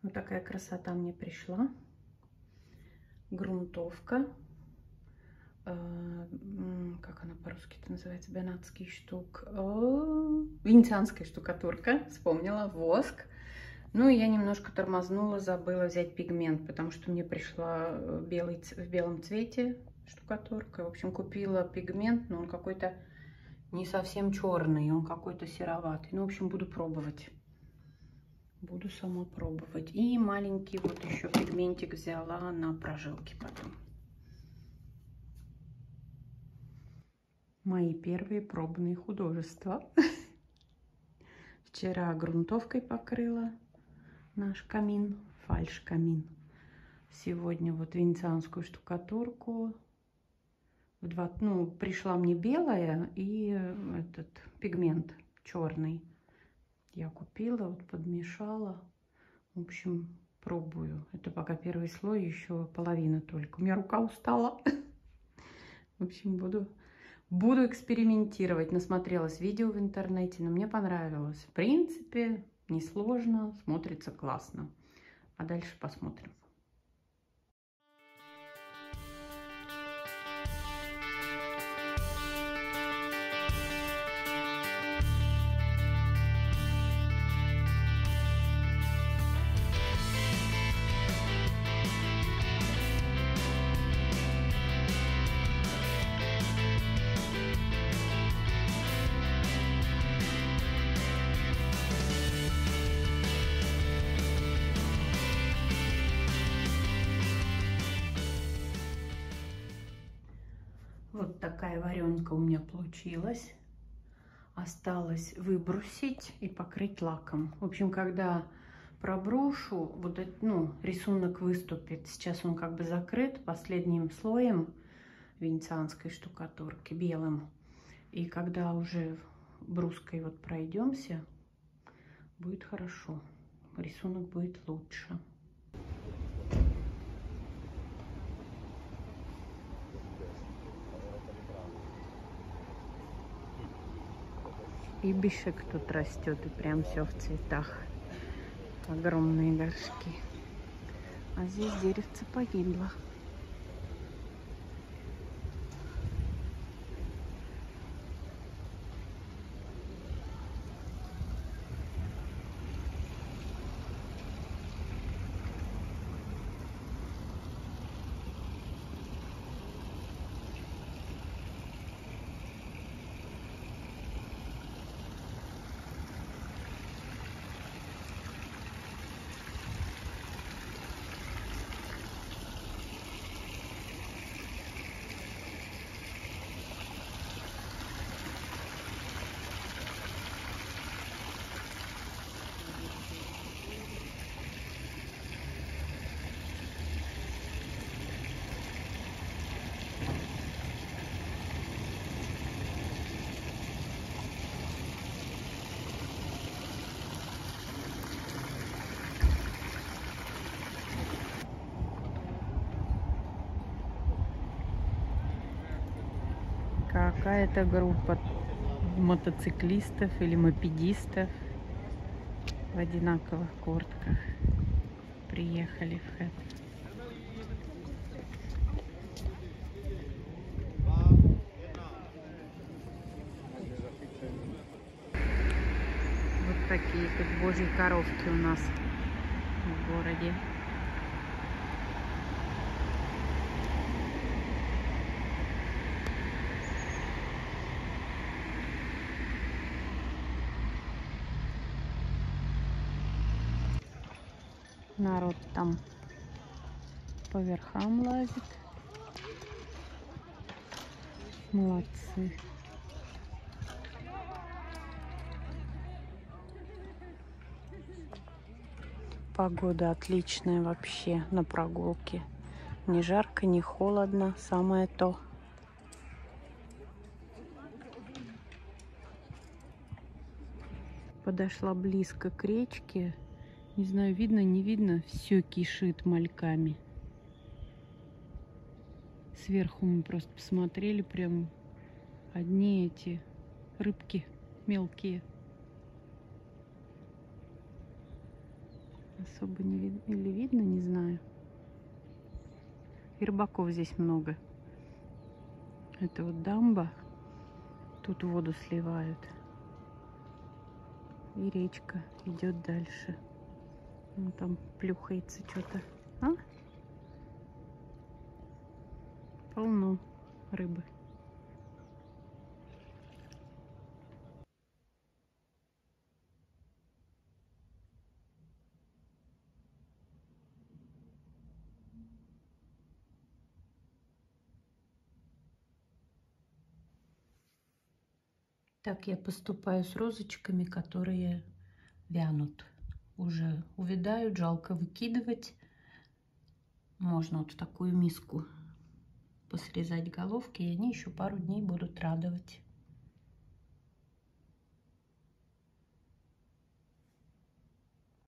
Вот такая красота мне пришла. Грунтовка. Как она по-русски-то называется? Бенатский штук. Венецианская штукатурка. Вспомнила. Воск. Ну и я немножко тормознула, забыла взять пигмент, потому что мне пришла в белом цвете штукатурка. В общем, купила пигмент, но он какой-то не совсем черный, он какой-то сероватый. Ну, в общем, буду пробовать. Буду сама пробовать. И маленький вот еще пигментик взяла на прожилки потом. Мои первые пробные художества. Вчера грунтовкой покрыла наш камин, фальш-камин. Сегодня вот венецианскую штукатурку. Пришла мне белая и этот пигмент черный. Я купила, вот подмешала. В общем, пробую. Это пока первый слой, еще половина только. У меня рука устала. В общем, буду экспериментировать. Насмотрелась видео в интернете, но мне понравилось. В принципе, несложно, смотрится классно. А дальше посмотрим. Вот такая варенка у меня получилась. Осталось выбросить и покрыть лаком. В общем, когда проброшу, вот рисунок выступит. Сейчас он как бы закрыт последним слоем венецианской штукатурки, белым. И когда уже бруской вот пройдемся, будет хорошо. Рисунок будет лучше. Ибишек тут растет, и прям все в цветах. Огромные горшки. А здесь деревце погибло. Какая-то группа мотоциклистов или мопедистов в одинаковых куртках приехали в Хэт. Вот такие тут божьи коровки у нас в городе. Народ там по верхам лазит. Молодцы. Погода отличная вообще на прогулке. Ни жарко, ни холодно. Самое то. Подошла близко к речке. Не знаю, видно, не видно. Все кишит мальками. Сверху мы просто посмотрели, прям одни эти рыбки мелкие. Особо не видно. Или видно, не знаю. И рыбаков здесь много. Это вот дамба. Тут воду сливают. И речка идет дальше. Вон там плюхается что-то. А? Полно рыбы. Так я поступаю с розочками, которые вянут. Уже увядают, жалко выкидывать. Можно вот в такую миску посрезать головки, и они еще пару дней будут радовать.